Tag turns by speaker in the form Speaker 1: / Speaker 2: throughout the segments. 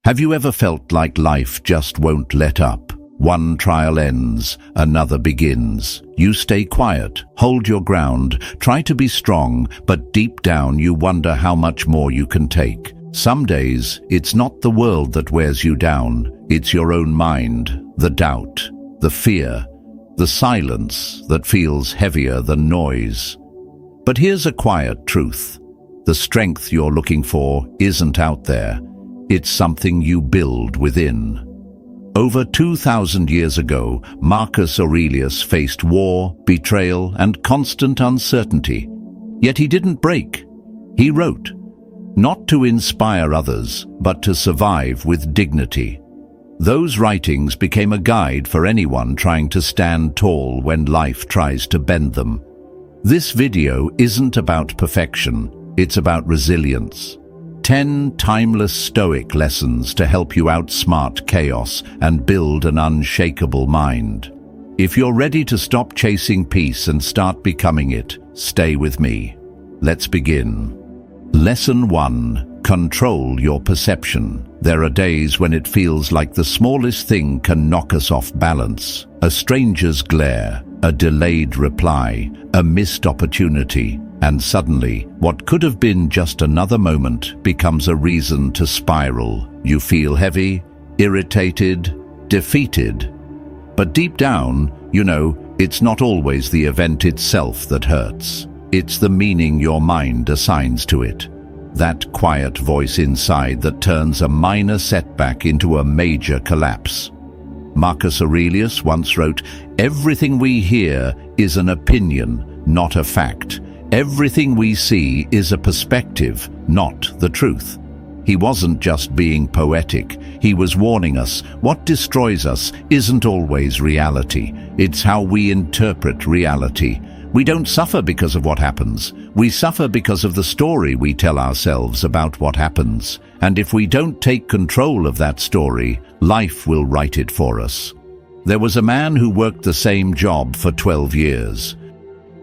Speaker 1: Have you ever felt like life just won't let up? One trial ends, another begins. You stay quiet, hold your ground, try to be strong, but deep down you wonder how much more you can take. Some days, it's not the world that wears you down, it's your own mind, the doubt, the fear, the silence that feels heavier than noise. But here's a quiet truth. The strength you're looking for isn't out there. It's something you build within. Over 2,000 years ago, Marcus Aurelius faced war, betrayal, and constant uncertainty. Yet he didn't break. He wrote, not to inspire others, but to survive with dignity. Those writings became a guide for anyone trying to stand tall when life tries to bend them. This video isn't about perfection, it's about resilience. 10 timeless Stoic lessons to help you outsmart chaos and build an unshakable mind. If you're ready to stop chasing peace and start becoming it, stay with me. Let's begin. Lesson 1. Control your perception. There are days when it feels like the smallest thing can knock us off balance. A stranger's glare, a delayed reply, a missed opportunity. And suddenly, what could have been just another moment becomes a reason to spiral. You feel heavy, irritated, defeated. But deep down, you know, it's not always the event itself that hurts. It's the meaning your mind assigns to it. That quiet voice inside that turns a minor setback into a major collapse. Marcus Aurelius once wrote, "Everything we hear is an opinion, not a fact. Everything we see is a perspective, not the truth." He wasn't just being poetic. He was warning us, what destroys us isn't always reality. It's how we interpret reality. We don't suffer because of what happens. We suffer because of the story we tell ourselves about what happens. And if we don't take control of that story, life will write it for us. There was a man who worked the same job for 12 years.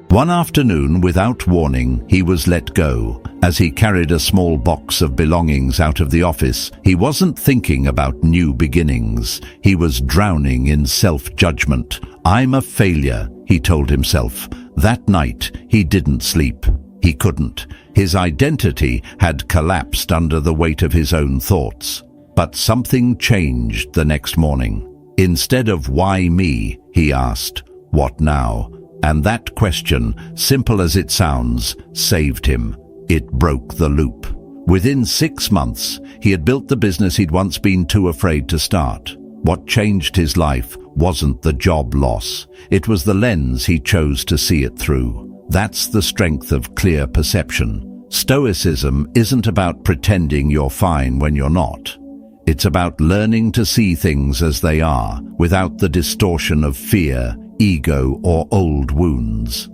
Speaker 1: One afternoon, without warning, he was let go. As he carried a small box of belongings out of the office, he wasn't thinking about new beginnings. He was drowning in self-judgment. "I'm a failure," he told himself. That night, he didn't sleep. He couldn't. His identity had collapsed under the weight of his own thoughts. But something changed the next morning. Instead of "why me?" he asked, "what now?" And that question, simple as it sounds, saved him. It broke the loop. Within 6 months, he had built the business he'd once been too afraid to start. What changed his life wasn't the job loss. It was the lens he chose to see it through. That's the strength of clear perception. Stoicism isn't about pretending you're fine when you're not. It's about learning to see things as they are, without the distortion of fear, ego, or old wounds.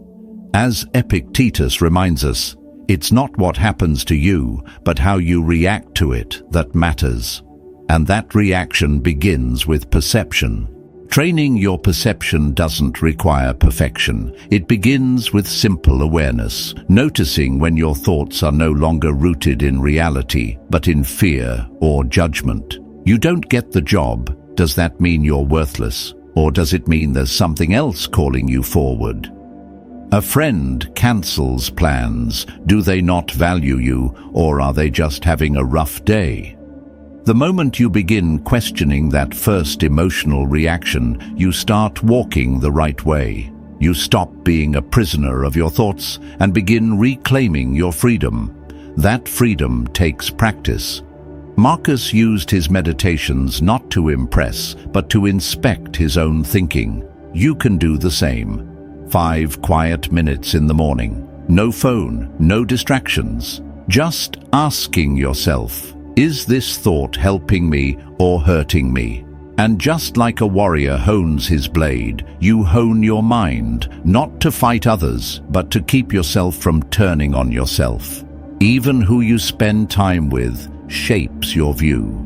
Speaker 1: As Epictetus reminds us, it's not what happens to you, but how you react to it that matters. And that reaction begins with perception. Training your perception doesn't require perfection. It begins with simple awareness, noticing when your thoughts are no longer rooted in reality, but in fear or judgment. You don't get the job. Does that mean you're worthless? Or does it mean there's something else calling you forward? A friend cancels plans. Do they not value you, or are they just having a rough day? The moment you begin questioning that first emotional reaction, you start walking the right way. You stop being a prisoner of your thoughts and begin reclaiming your freedom. That freedom takes practice. Marcus used his meditations not to impress, but to inspect his own thinking. You can do the same. 5 quiet minutes in the morning. No phone, no distractions. Just asking yourself, is this thought helping me or hurting me? And just like a warrior hones his blade, you hone your mind, not to fight others, but to keep yourself from turning on yourself. Even who you spend time with shapes your view.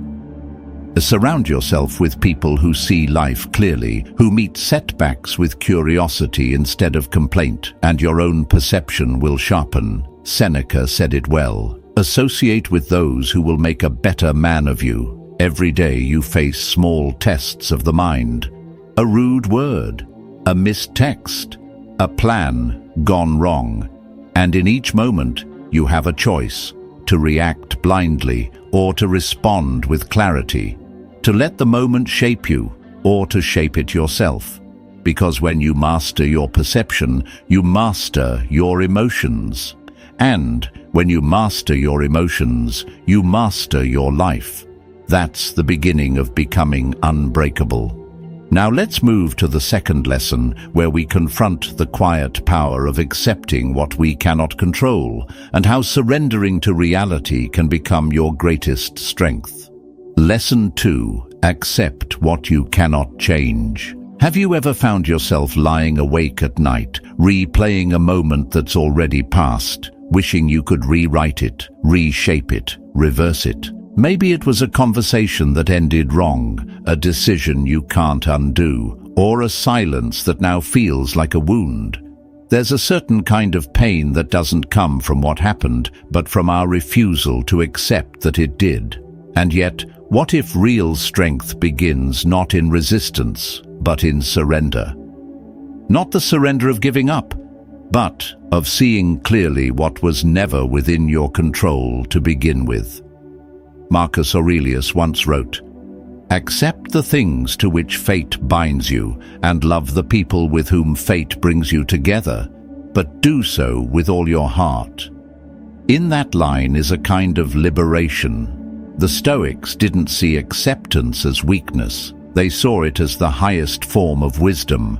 Speaker 1: Surround yourself with people who see life clearly, who meet setbacks with curiosity instead of complaint, and your own perception will sharpen. Seneca said it well. Associate with those who will make a better man of you. Every day you face small tests of the mind. A rude word, a missed text, a plan gone wrong. And in each moment, you have a choice: to react blindly or to respond with clarity, to let the moment shape you or to shape it yourself. Because when you master your perception, you master your emotions. And when you master your emotions, you master your life. That's the beginning of becoming unbreakable. Now let's move to the second lesson, where we confront the quiet power of accepting what we cannot control, and how surrendering to reality can become your greatest strength. Lesson 2. Accept what you cannot change. Have you ever found yourself lying awake at night, replaying a moment that's already passed, wishing you could rewrite it, reshape it, reverse it? Maybe it was a conversation that ended wrong, a decision you can't undo, or a silence that now feels like a wound. There's a certain kind of pain that doesn't come from what happened, but from our refusal to accept that it did. And yet, what if real strength begins not in resistance, but in surrender? Not the surrender of giving up, but of seeing clearly what was never within your control to begin with. Marcus Aurelius once wrote, "Accept the things to which fate binds you, and love the people with whom fate brings you together, but do so with all your heart." In that line is a kind of liberation. The Stoics didn't see acceptance as weakness. They saw it as the highest form of wisdom.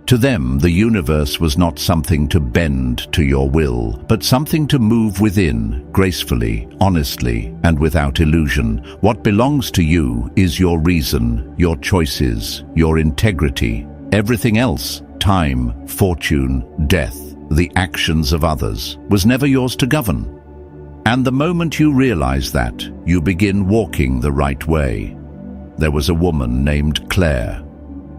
Speaker 1: To them, the universe was not something to bend to your will, but something to move within, gracefully, honestly, and without illusion. What belongs to you is your reason, your choices, your integrity. Everything else, time, fortune, death, the actions of others, was never yours to govern. And the moment you realize that, you begin walking the right way. There was a woman named Claire.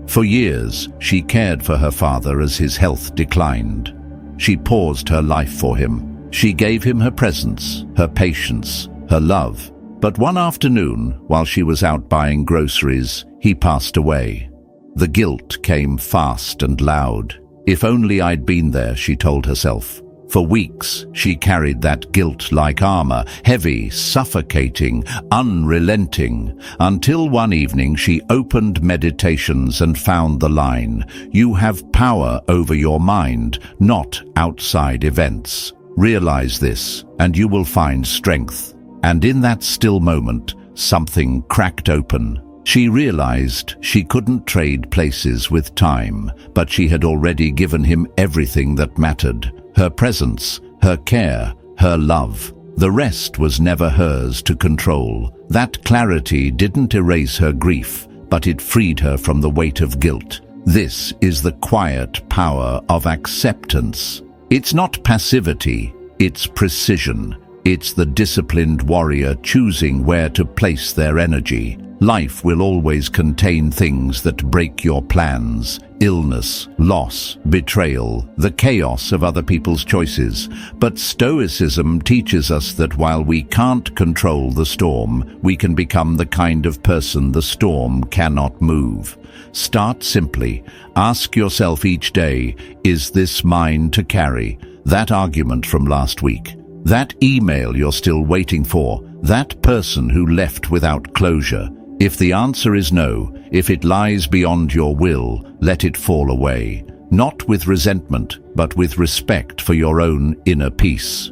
Speaker 1: For years, she cared for her father as his health declined. She paused her life for him. She gave him her presence, her patience, her love. But one afternoon, while she was out buying groceries, he passed away. The guilt came fast and loud. If only I'd been there, she told herself. For weeks, she carried that guilt like armor, heavy, suffocating, unrelenting, until one evening she opened Meditations and found the line, "You have power over your mind, not outside events. Realize this, and you will find strength." And in that still moment, something cracked open. She realized she couldn't trade places with time, but she had already given him everything that mattered. Her presence, her care, her love. The rest was never hers to control. That clarity didn't erase her grief, but it freed her from the weight of guilt. This is the quiet power of acceptance. It's not passivity, it's precision. It's the disciplined warrior choosing where to place their energy. Life will always contain things that break your plans. Illness, loss, betrayal, the chaos of other people's choices. But Stoicism teaches us that while we can't control the storm, we can become the kind of person the storm cannot move. Start simply. Ask yourself each day, is this mine to carry? That argument from last week, that email you're still waiting for, that person who left without closure. If the answer is no, if it lies beyond your will, let it fall away. Not with resentment, but with respect for your own inner peace.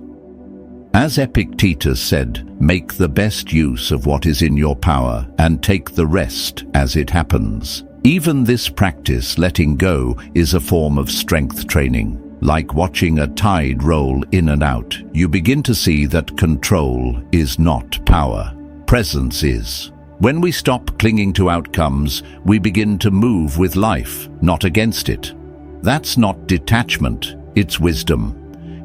Speaker 1: As Epictetus said, make the best use of what is in your power and take the rest as it happens. Even this practice, letting go, is a form of strength training. Like watching a tide roll in and out, you begin to see that control is not power. Presence is. When we stop clinging to outcomes, we begin to move with life, not against it. That's not detachment, it's wisdom.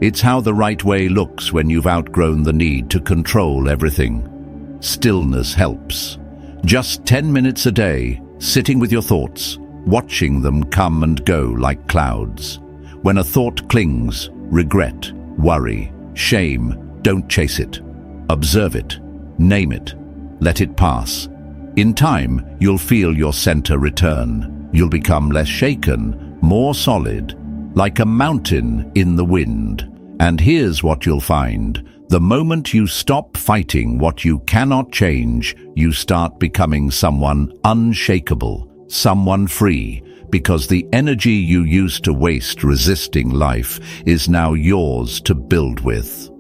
Speaker 1: It's how the right way looks when you've outgrown the need to control everything. Stillness helps. Just 10 minutes a day, sitting with your thoughts, watching them come and go like clouds. When a thought clings, regret, worry, shame, don't chase it. Observe it, name it, let it pass. In time, you'll feel your center return. You'll become less shaken, more solid, like a mountain in the wind. And here's what you'll find. The moment you stop fighting what you cannot change, you start becoming someone unshakable, someone free, because the energy you used to waste resisting life is now yours to build with,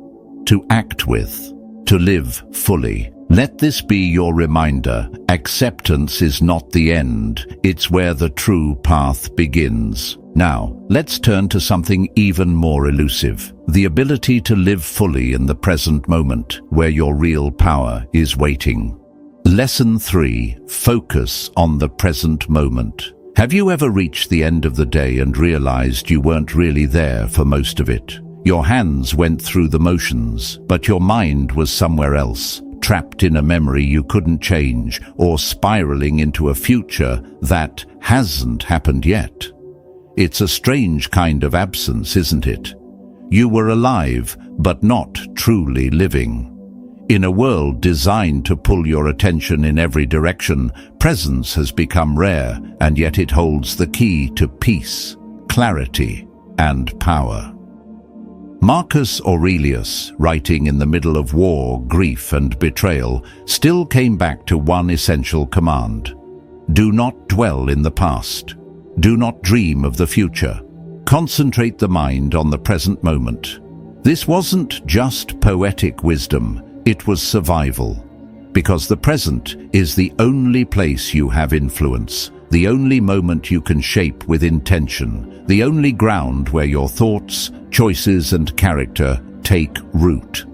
Speaker 1: to act with, to live fully. Let this be your reminder. Acceptance is not the end. It's where the true path begins. Now, let's turn to something even more elusive. The ability to live fully in the present moment, where your real power is waiting. Lesson 3. Focus on the present moment. Have you ever reached the end of the day and realized you weren't really there for most of it? Your hands went through the motions, but your mind was somewhere else, trapped in a memory you couldn't change, or spiraling into a future that hasn't happened yet. It's a strange kind of absence, isn't it? You were alive, but not truly living. In a world designed to pull your attention in every direction, presence has become rare, and yet it holds the key to peace, clarity, and power. Marcus Aurelius, writing in the middle of war, grief, and betrayal, still came back to one essential command. Do not dwell in the past. Do not dream of the future. Concentrate the mind on the present moment. This wasn't just poetic wisdom, it was survival. Because the present is the only place you have influence, the only moment you can shape with intention, the only ground where your thoughts, choices, and character take root.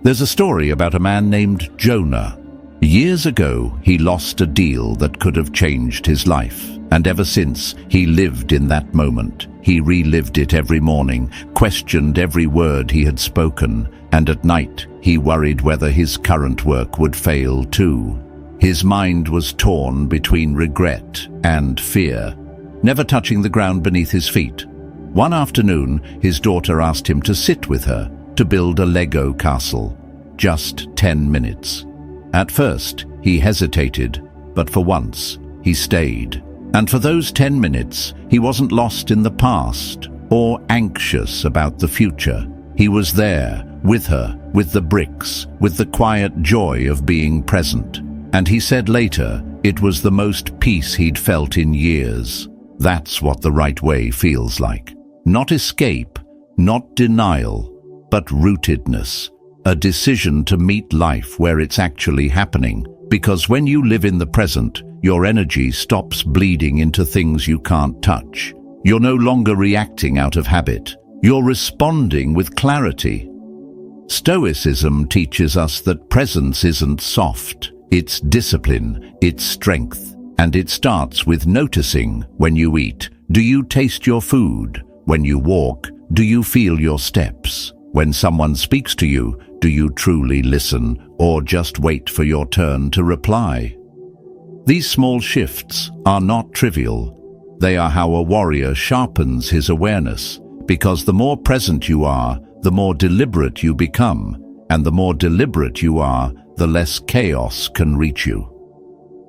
Speaker 1: There's a story about a man named Jonah. Years ago, he lost a deal that could have changed his life. And ever since, he lived in that moment. He relived it every morning, questioned every word he had spoken, and at night, he worried whether his current work would fail too. His mind was torn between regret and fear, never touching the ground beneath his feet. One afternoon, his daughter asked him to sit with her to build a Lego castle. Just 10 minutes. At first, he hesitated, but for once, he stayed. And for those 10 minutes, he wasn't lost in the past or anxious about the future. He was there, with her, with the bricks, with the quiet joy of being present. And he said later, it was the most peace he'd felt in years. That's what the right way feels like. Not escape, not denial, but rootedness. A decision to meet life where it's actually happening. Because when you live in the present, your energy stops bleeding into things you can't touch. You're no longer reacting out of habit. You're responding with clarity. Stoicism teaches us that presence isn't soft. It's discipline, it's strength. And it starts with noticing when you eat. Do you taste your food? When you walk, do you feel your steps? When someone speaks to you, do you truly listen or just wait for your turn to reply? These small shifts are not trivial. They are how a warrior sharpens his awareness, because the more present you are, the more deliberate you become, and the more deliberate you are, the less chaos can reach you.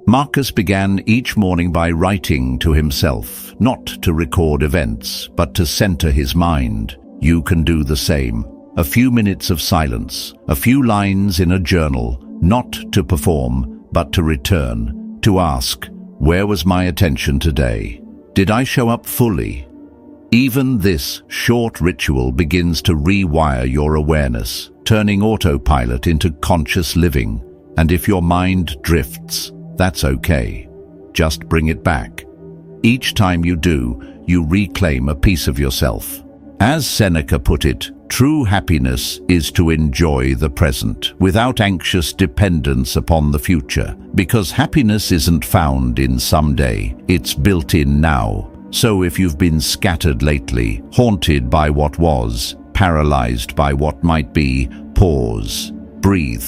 Speaker 1: Marcus began each morning by writing to himself, not to record events, but to center his mind. You can do the same. A few minutes of silence, a few lines in a journal, not to perform, but to return. To ask, where was my attention today? Did I show up fully? Even this short ritual begins to rewire your awareness, turning autopilot into conscious living. And if your mind drifts, that's okay. Just bring it back. Each time you do, you reclaim a piece of yourself. As Seneca put it, true happiness is to enjoy the present, without anxious dependence upon the future, because happiness isn't found in someday, it's built in now. So if you've been scattered lately, haunted by what was, paralyzed by what might be, pause, breathe.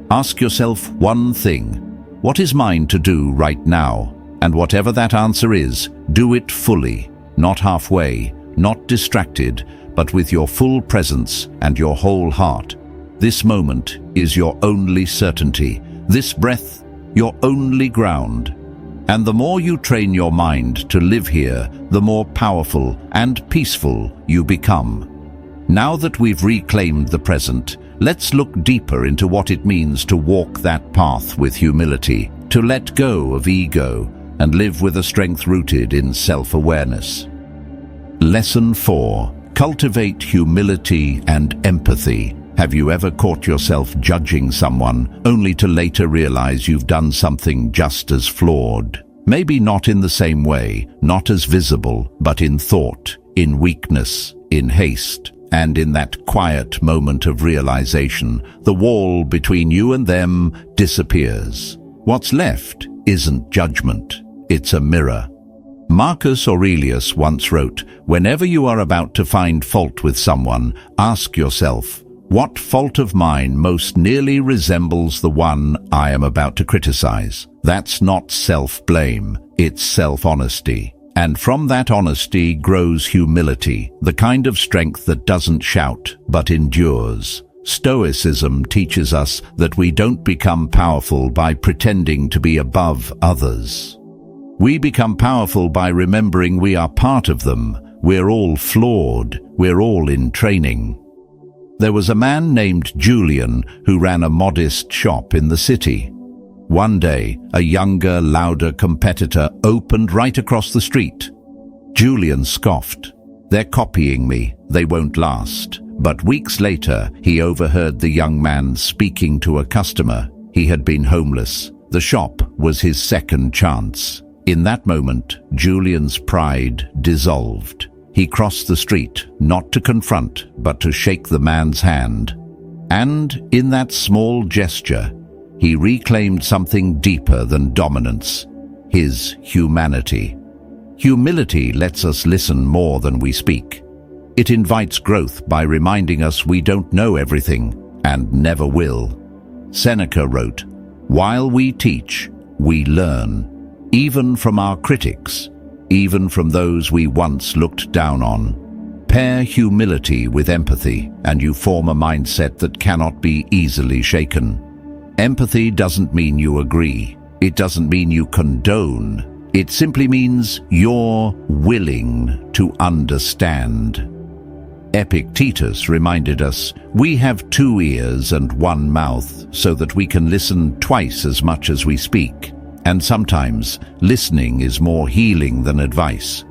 Speaker 1: Ask yourself one thing. What is mine to do right now? And whatever that answer is, do it fully, not halfway, not distracted, but with your full presence and your whole heart. This moment is your only certainty This breath, your only ground. And the more you train your mind to live here, the more powerful and peaceful you become. Now that we've reclaimed the present, let's look deeper into what it means to walk that path with humility, to let go of ego and live with a strength rooted in self-awareness. Lesson 4. Cultivate humility and empathy. Have you ever caught yourself judging someone only to later realize you've done something just as flawed? Maybe not in the same way, not as visible, but in thought, in weakness, in haste. And in that quiet moment of realization, the wall between you and them disappears. What's left isn't judgment, it's a mirror. Marcus Aurelius once wrote, "Whenever you are about to find fault with someone, ask yourself, what fault of mine most nearly resembles the one I am about to criticize?" That's not self-blame, it's self-honesty. And from that honesty grows humility, the kind of strength that doesn't shout, but endures. Stoicism teaches us that we don't become powerful by pretending to be above others. We become powerful by remembering we are part of them. We're all flawed. We're all in training. There was a man named Julian who ran a modest shop in the city. One day, a younger, louder competitor opened right across the street. Julian scoffed. "They're copying me. They won't last." But weeks later, he overheard the young man speaking to a customer. He had been homeless. The shop was his second chance. In that moment, Julian's pride dissolved. He crossed the street, not to confront, but to shake the man's hand. And in that small gesture, he reclaimed something deeper than dominance, his humanity. Humility lets us listen more than we speak. It invites growth by reminding us we don't know everything and never will. Seneca wrote, "While we teach, we learn, even from our critics, even from those we once looked down on." Pair humility with empathy, and you form a mindset that cannot be easily shaken. Empathy doesn't mean you agree. It doesn't mean you condone. It simply means you're willing to understand. Epictetus reminded us, "We have 2 ears and 1 mouth, so that we can listen twice as much as we speak." And sometimes, listening is more healing than advice.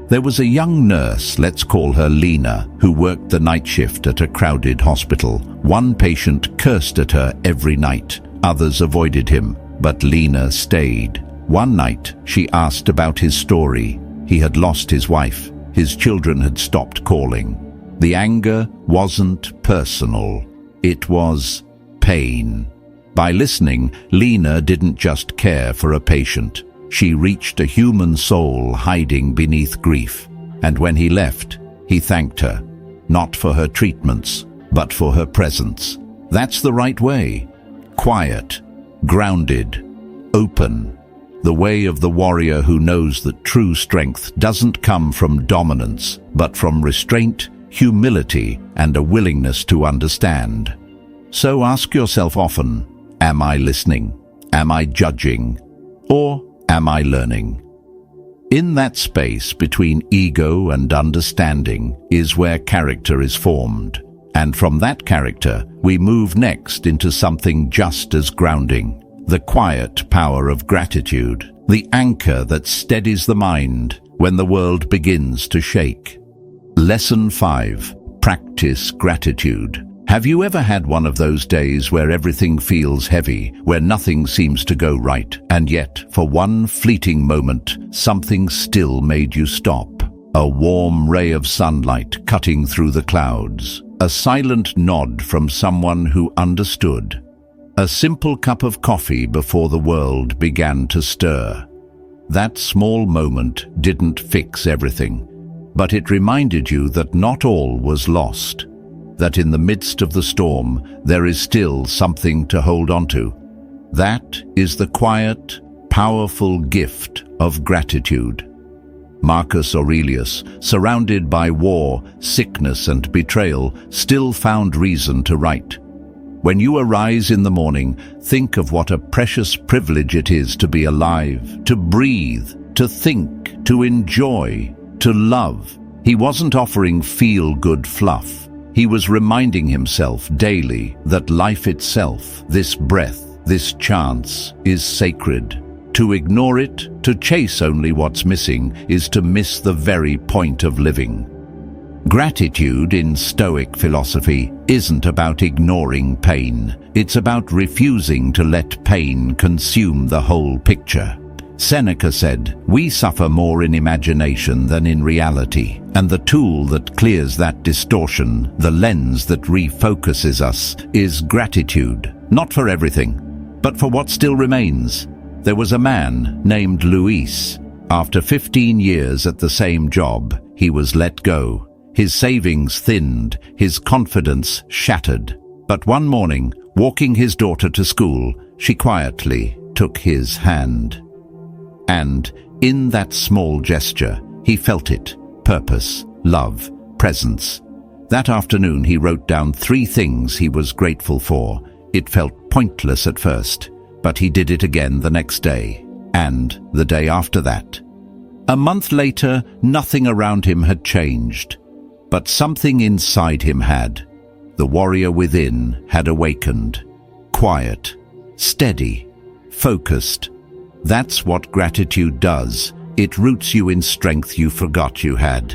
Speaker 1: There was a young nurse, let's call her Lena, who worked the night shift at a crowded hospital. One patient cursed at her every night. Others avoided him, but Lena stayed. One night, she asked about his story. He had lost his wife. His children had stopped calling. The anger wasn't personal. It was pain. By listening, Lena didn't just care for a patient. She reached a human soul hiding beneath grief. And when he left, he thanked her, not for her treatments, but for her presence. That's the right way. Quiet, grounded, open. The way of the warrior who knows that true strength doesn't come from dominance, but from restraint, humility, and a willingness to understand. So ask yourself often, am I listening? Am I judging? Or am I learning? In that space between ego and understanding is where character is formed. And from that character, we move next into something just as grounding. The quiet power of gratitude, the anchor that steadies the mind when the world begins to shake. Lesson 5. Practice gratitude. Have you ever had one of those days where everything feels heavy, where nothing seems to go right, and yet, for one fleeting moment, something still made you stop? A warm ray of sunlight cutting through the clouds, a silent nod from someone who understood, a simple cup of coffee before the world began to stir. That small moment didn't fix everything, but it reminded you that not all was lost. That in the midst of the storm, there is still something to hold on to. That is the quiet, powerful gift of gratitude. Marcus Aurelius, surrounded by war, sickness, and betrayal, still found reason to write. When you arise in the morning, think of what a precious privilege it is to be alive, to breathe, to think, to enjoy, to love. He wasn't offering feel-good fluff. He was reminding himself daily that life itself, this breath, this chance, is sacred. To ignore it, to chase only what's missing, is to miss the very point of living. Gratitude in Stoic philosophy isn't about ignoring pain. It's about refusing to let pain consume the whole picture. Seneca said, "We suffer more in imagination than in reality," and the tool that clears that distortion, the lens that refocuses us, is gratitude. Not for everything, but for what still remains. There was a man named Luis. After 15 years at the same job, he was let go. His savings thinned, his confidence shattered. But one morning, walking his daughter to school, she quietly took his hand. And in that small gesture, he felt it: purpose, love, presence. That afternoon, he wrote down 3 things he was grateful for. It felt pointless at first, but he did it again the next day, and the day after that. A month later, nothing around him had changed, but something inside him had. The warrior within had awakened. Quiet, steady, focused. That's what gratitude does. It roots you in strength you forgot you had.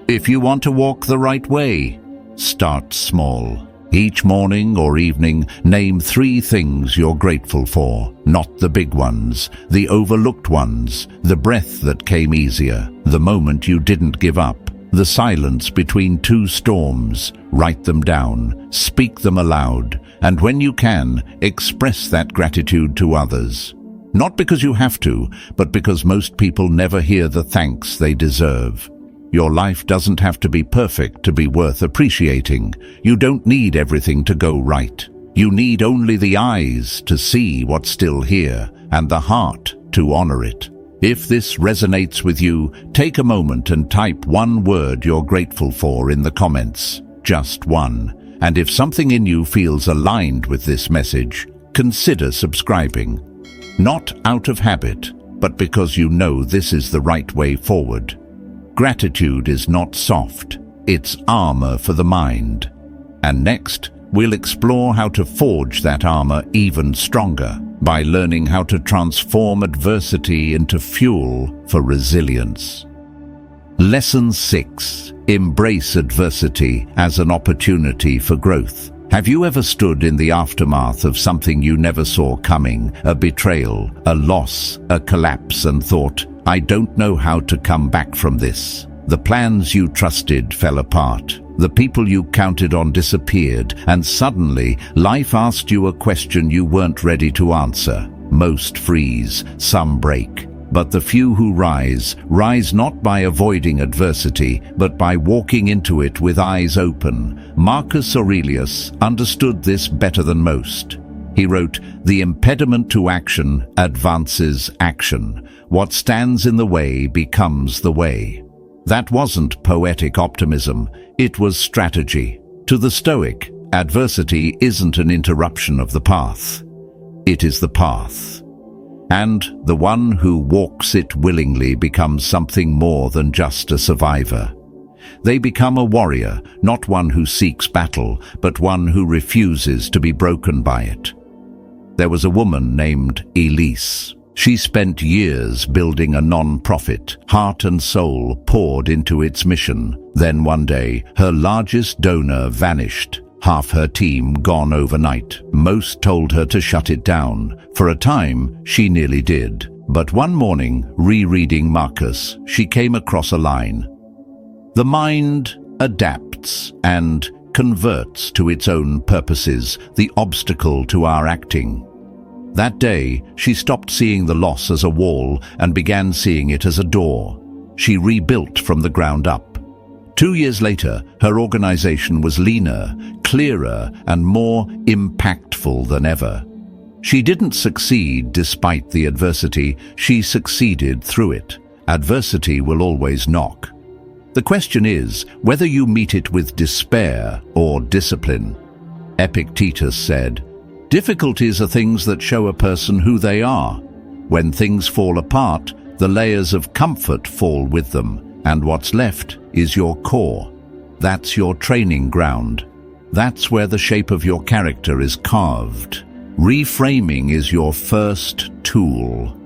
Speaker 1: If you want to walk the right way, start small. Each morning or evening, name 3 things you're grateful for. Not the big ones, the overlooked ones, the breath that came easier, the moment you didn't give up, the silence between 2 storms. Write them down, speak them aloud, and when you can, express that gratitude to others. Not because you have to, but because most people never hear the thanks they deserve. Your life doesn't have to be perfect to be worth appreciating. You don't need everything to go right. You need only the eyes to see what's still here, and the heart to honor it. If this resonates with you, take a moment and type 1 word you're grateful for in the comments. Just 1. And if something in you feels aligned with this message, consider subscribing. Not out of habit, but because you know this is the right way forward. Gratitude is not soft, it's armor for the mind. And next, we'll explore how to forge that armor even stronger by learning how to transform adversity into fuel for resilience. Lesson 6. Embrace adversity as an opportunity for growth. Have you ever stood in the aftermath of something you never saw coming, a betrayal, a loss, a collapse, and thought, "I don't know how to come back from this"? The plans you trusted fell apart. The people you counted on disappeared, and suddenly life asked you a question you weren't ready to answer. Most freeze, some break. But the few who rise not by avoiding adversity, but by walking into it with eyes open. Marcus Aurelius understood this better than most. He wrote, "The impediment to action advances action. What stands in the way becomes the way." That wasn't poetic optimism, it was strategy. To the Stoic, adversity isn't an interruption of the path. It is the path. And the one who walks it willingly becomes something more than just a survivor. They become a warrior, not one who seeks battle, but one who refuses to be broken by it. There was a woman named Elise. She spent years building a non-profit, heart and soul poured into its mission. Then one day, her largest donor vanished. Half her team gone overnight. Most told her to shut it down. For a time, she nearly did. But one morning, rereading Marcus, she came across a line. "The mind adapts and converts to its own purposes the obstacle to our acting." That day, she stopped seeing the loss as a wall and began seeing it as a door. She rebuilt from the ground up. 2 years later, her organization was leaner, clearer, and more impactful than ever. She didn't succeed despite the adversity, she succeeded through it. Adversity will always knock. The question is whether you meet it with despair or discipline. Epictetus said, "Difficulties are things that show a person who they are. When things fall apart, the layers of comfort fall with them, and what's left is your core. That's your training ground. That's where the shape of your character is carved. Reframing is your first tool.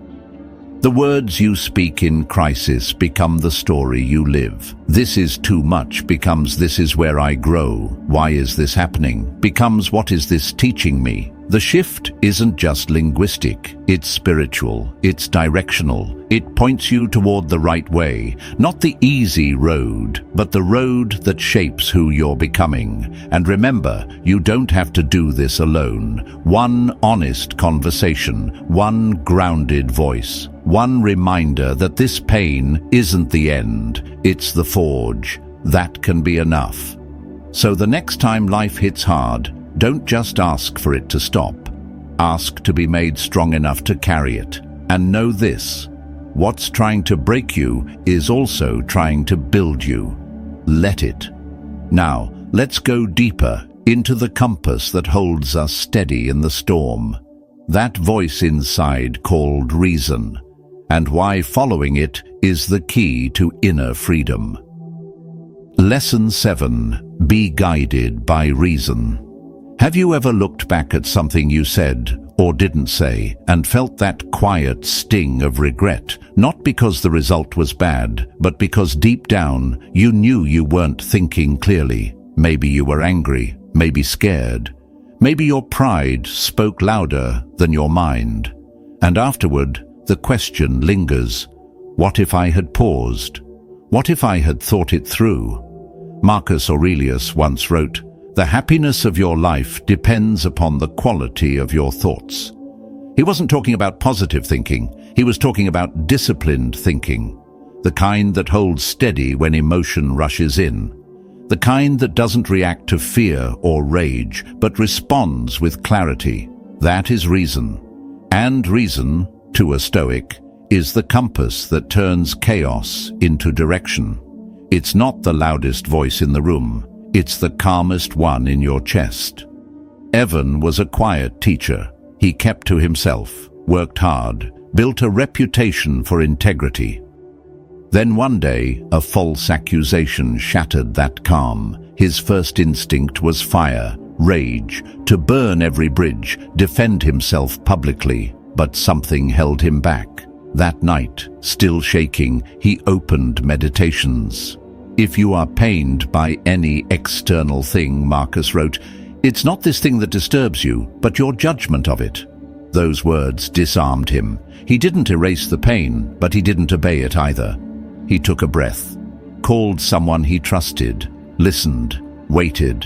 Speaker 1: The words you speak in crisis become the story you live. This is too much becomes this is where I grow. Why is this happening? Becomes what is this teaching me? The shift isn't just linguistic, it's spiritual, it's directional. It points you toward the right way, not the easy road, but the road that shapes who you're becoming. And remember, you don't have to do this alone. One honest conversation, one grounded voice, one reminder that this pain isn't the end, it's the forge. That can be enough. So the next time life hits hard, don't just ask for it to stop. Ask to be made strong enough to carry it. And know this, what's trying to break you is also trying to build you. Let it. Now, let's go deeper into the compass that holds us steady in the storm. That voice inside called reason, and why following it is the key to inner freedom. Lesson 7. Be guided by reason. Have you ever looked back at something you said or didn't say and felt that quiet sting of regret, not because the result was bad, but because deep down you knew you weren't thinking clearly? Maybe you were angry, maybe scared, maybe your pride spoke louder than your mind. And afterward, the question lingers, what if I had paused? What if I had thought it through? Marcus Aurelius once wrote, "The happiness of your life depends upon the quality of your thoughts." He wasn't talking about positive thinking, he was talking about disciplined thinking, the kind that holds steady when emotion rushes in, the kind that doesn't react to fear or rage, but responds with clarity. That is reason. And reason, to a Stoic, is the compass that turns chaos into direction. It's not the loudest voice in the room. It's the calmest one in your chest. Evan was a quiet teacher. He kept to himself, worked hard, built a reputation for integrity. Then one day, a false accusation shattered that calm. His first instinct was fire, rage, to burn every bridge, defend himself publicly. But something held him back. That night, still shaking, he opened Meditations. If you are pained by any external thing, Marcus wrote, it's not this thing that disturbs you, but your judgment of it. Those words disarmed him. He didn't erase the pain, but he didn't obey it either. He took a breath, called someone he trusted, listened, waited.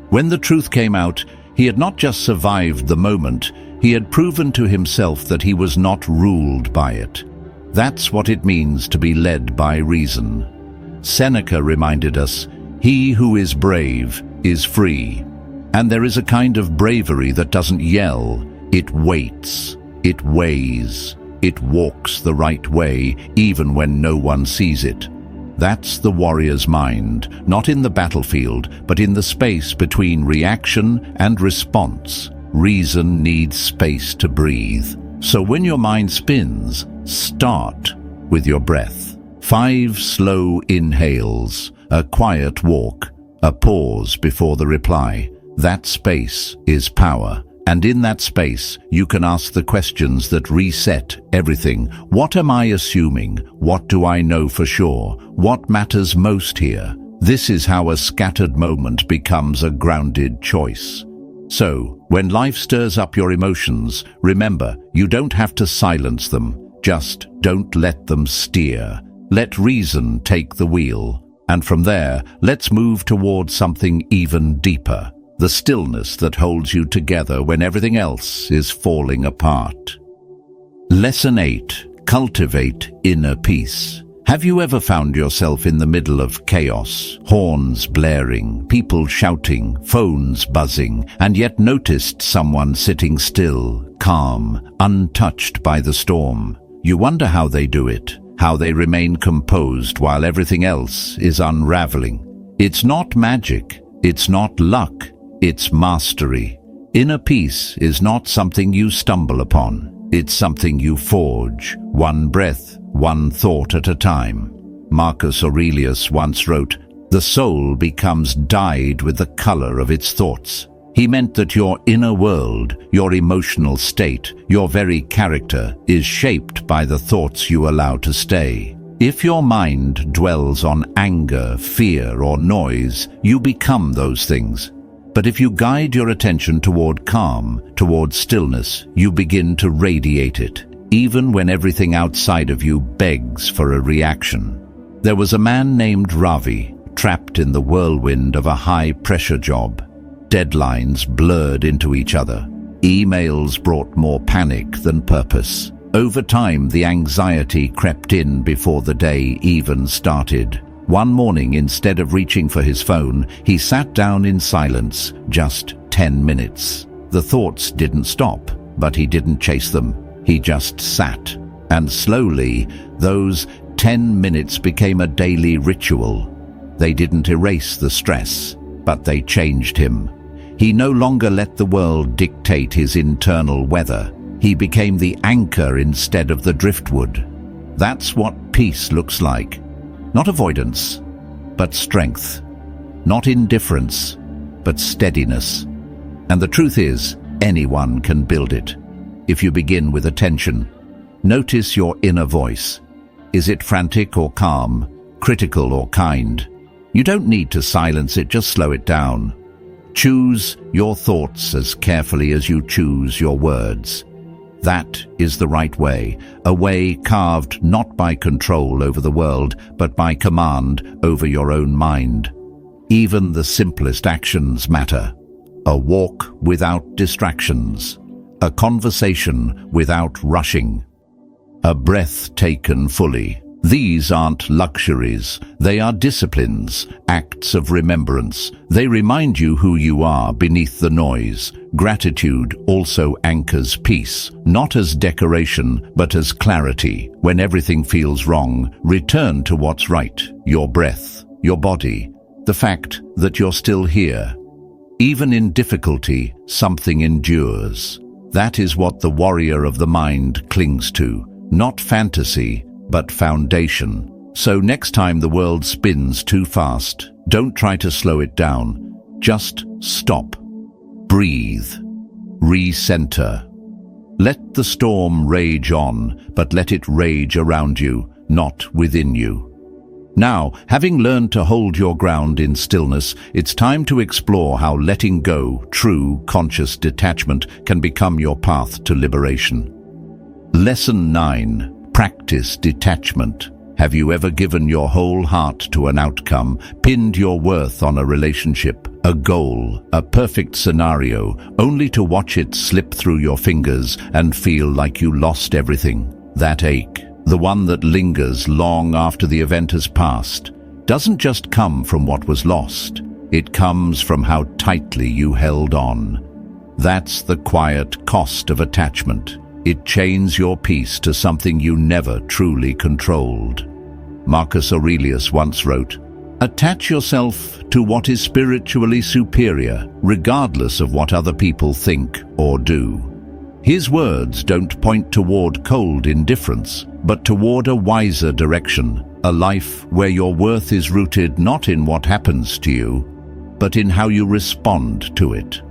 Speaker 1: When the truth came out, he had not just survived the moment, he had proven to himself that he was not ruled by it. That's what it means to be led by reason. Seneca reminded us, "He who is brave is free." And there is a kind of bravery that doesn't yell, it waits, it weighs, it walks the right way even when no one sees it. That's the warrior's mind, not in the battlefield, but in the space between reaction and response. Reason needs space to breathe. So when your mind spins, start with your breath. 5 slow inhales, a quiet walk, a pause before the reply. That space is power. And in that space, you can ask the questions that reset everything. What am I assuming? What do I know for sure? What matters most here? This is how a scattered moment becomes a grounded choice. So, when life stirs up your emotions, remember, you don't have to silence them. Just don't let them steer. Let reason take the wheel. And from there, let's move towards something even deeper. The stillness that holds you together when everything else is falling apart. Lesson 8. Cultivate inner peace. Have you ever found yourself in the middle of chaos, horns blaring, people shouting, phones buzzing, and yet noticed someone sitting still, calm, untouched by the storm? You wonder how they do it, how they remain composed while everything else is unraveling. It's not magic, it's not luck, It's mastery. Inner peace is not something you stumble upon. It's something you forge, one breath, one thought at a time. Marcus Aurelius once wrote, "The soul becomes dyed with the color of its thoughts." He meant that your inner world, your emotional state, your very character is shaped by the thoughts you allow to stay. If your mind dwells on anger, fear, or noise, you become those things. But if you guide your attention toward calm, toward stillness, you begin to radiate it, even when everything outside of you begs for a reaction. There was a man named Ravi, trapped in the whirlwind of a high-pressure job. Deadlines blurred into each other. Emails brought more panic than purpose. Over time, the anxiety crept in before the day even started. One morning, instead of reaching for his phone, he sat down in silence, just 10 minutes. The thoughts didn't stop, but he didn't chase them. He just sat. And slowly, those 10 minutes became a daily ritual. They didn't erase the stress, but they changed him. He no longer let the world dictate his internal weather. He became the anchor instead of the driftwood. That's what peace looks like. Not avoidance, but strength. Not indifference, but steadiness. And the truth is, anyone can build it. If you begin with attention, notice your inner voice. Is it frantic or calm, critical or kind? You don't need to silence it, just slow it down. Choose your thoughts as carefully as you choose your words. That is the right way, a way carved not by control over the world, but by command over your own mind. Even the simplest actions matter. A walk without distractions. A conversation without rushing. A breath taken fully. These aren't luxuries. They are disciplines, acts of remembrance. They remind you who you are beneath the noise. Gratitude also anchors peace, not as decoration, but as clarity. When everything feels wrong, return to what's right. Your breath, your body, the fact that you're still here. Even in difficulty, something endures. That is what the warrior of the mind clings to. Not fantasy, but foundation. So next time the world spins too fast, don't try to slow it down. Just stop. Breathe. Recenter. Let the storm rage on, but let it rage around you, not within you. Now, having learned to hold your ground in stillness, it's time to explore how letting go, true conscious detachment, can become your path to liberation. Lesson 9. Practice detachment. Have you ever given your whole heart to an outcome, pinned your worth on a relationship, a goal, a perfect scenario, only to watch it slip through your fingers and feel like you lost everything? That ache, the one that lingers long after the event has passed, doesn't just come from what was lost. It comes from how tightly you held on. That's the quiet cost of attachment. It chains your peace to something you never truly controlled. Marcus Aurelius once wrote, "Attach yourself to what is spiritually superior, regardless of what other people think or do." His words don't point toward cold indifference, but toward a wiser direction, a life where your worth is rooted not in what happens to you, but in how you respond to it.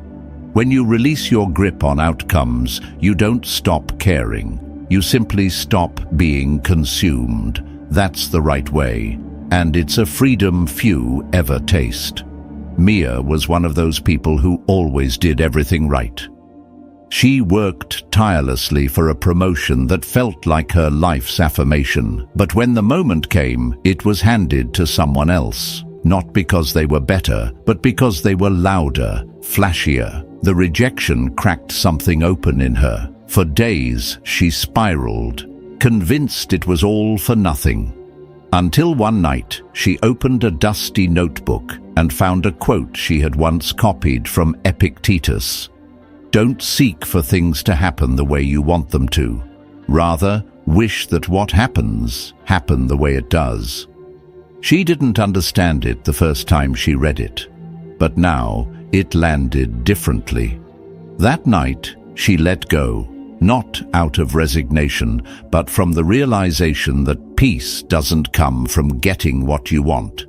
Speaker 1: When you release your grip on outcomes, you don't stop caring. You simply stop being consumed. That's the right way, and it's a freedom few ever taste. Mia was one of those people who always did everything right. She worked tirelessly for a promotion that felt like her life's affirmation, but when the moment came, it was handed to someone else. Not because they were better, but because they were louder, flashier. The rejection cracked something open in her. For days, she spiraled, convinced it was all for nothing. Until one night, she opened a dusty notebook and found a quote she had once copied from Epictetus. "Don't seek for things to happen the way you want them to. Rather, wish that what happens, happen the way it does." She didn't understand it the first time she read it, but now it landed differently. That night, she let go, not out of resignation, but from the realization that peace doesn't come from getting what you want.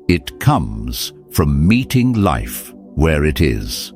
Speaker 1: It comes from meeting life where it is.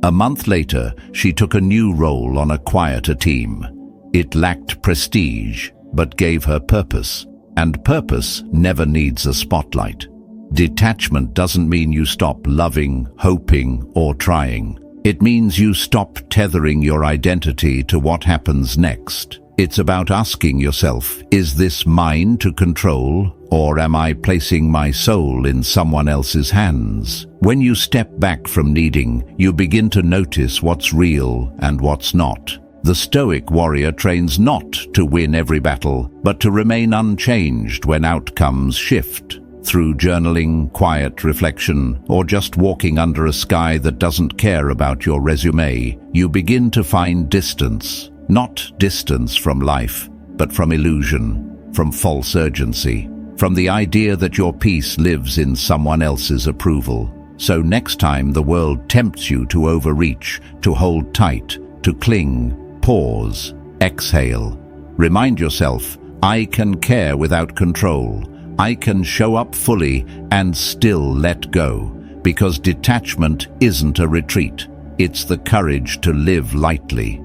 Speaker 1: A month later, she took a new role on a quieter team. It lacked prestige, but gave her purpose, and purpose never needs a spotlight. Detachment doesn't mean you stop loving, hoping, or trying. It means you stop tethering your identity to what happens next. It's about asking yourself, is this mine to control, or am I placing my soul in someone else's hands? When you step back from needing, you begin to notice what's real and what's not. The Stoic warrior trains not to win every battle, but to remain unchanged when outcomes shift. Through journaling, quiet reflection, or just walking under a sky that doesn't care about your resume, you begin to find distance. Not distance from life, but from illusion, from false urgency, from the idea that your peace lives in someone else's approval. So next time the world tempts you to overreach, to hold tight, to cling, pause, exhale. Remind yourself, I can care without control. I can show up fully and still let go, because detachment isn't a retreat. It's the courage to live lightly.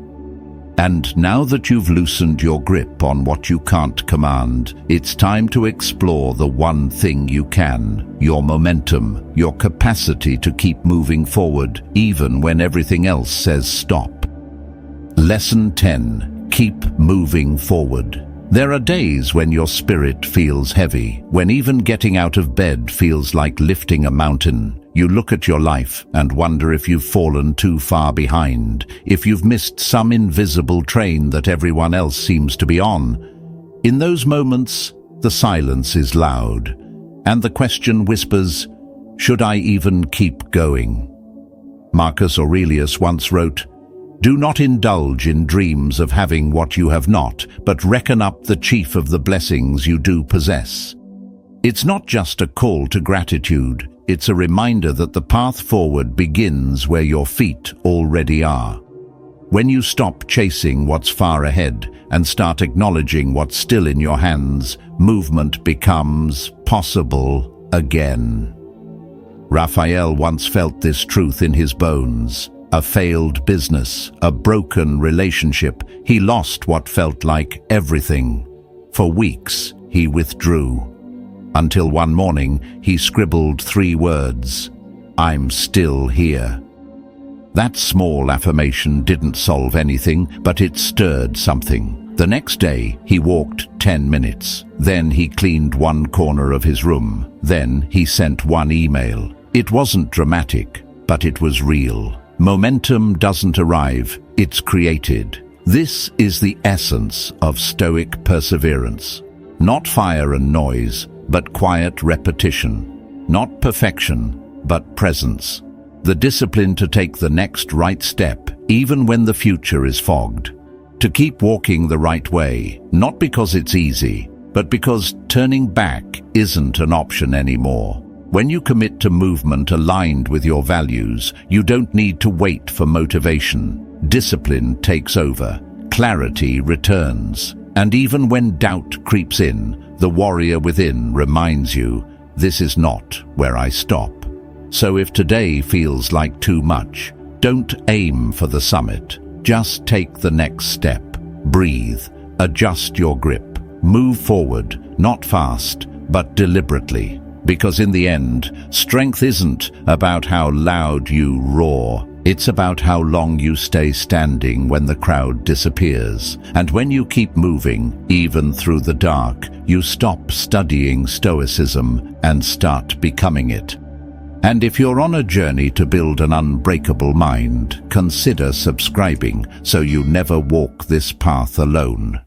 Speaker 1: And now that you've loosened your grip on what you can't command, it's time to explore the one thing you can, your momentum, your capacity to keep moving forward, even when everything else says stop. Lesson 10. Keep moving forward. There are days when your spirit feels heavy, when even getting out of bed feels like lifting a mountain. You look at your life and wonder if you've fallen too far behind, if you've missed some invisible train that everyone else seems to be on. In those moments, the silence is loud, and the question whispers, should I even keep going? Marcus Aurelius once wrote, "Do not indulge in dreams of having what you have not, but reckon up the chief of the blessings you do possess." It's not just a call to gratitude, it's a reminder that the path forward begins where your feet already are. When you stop chasing what's far ahead and start acknowledging what's still in your hands, movement becomes possible again. Raphael once felt this truth in his bones. A failed business, a broken relationship, he lost what felt like everything. For weeks, he withdrew. Until one morning, he scribbled 3 words, "I'm still here." That small affirmation didn't solve anything, but it stirred something. The next day, he walked 10 minutes. Then he cleaned one corner of his room. Then he sent one email. It wasn't dramatic, but it was real. Momentum doesn't arrive, it's created. This is the essence of Stoic perseverance. Not fire and noise, but quiet repetition. Not perfection, but presence. The discipline to take the next right step, even when the future is fogged. To keep walking the right way, not because it's easy, but because turning back isn't an option anymore. When you commit to movement aligned with your values, you don't need to wait for motivation. Discipline takes over, clarity returns, and even when doubt creeps in, the warrior within reminds you, this is not where I stop. So if today feels like too much, don't aim for the summit. Just take the next step. Breathe, adjust your grip, move forward, not fast, but deliberately. Because in the end, strength isn't about how loud you roar. It's about how long you stay standing when the crowd disappears. And when you keep moving, even through the dark, you stop studying Stoicism and start becoming it. And if you're on a journey to build an unbreakable mind, consider subscribing so you never walk this path alone.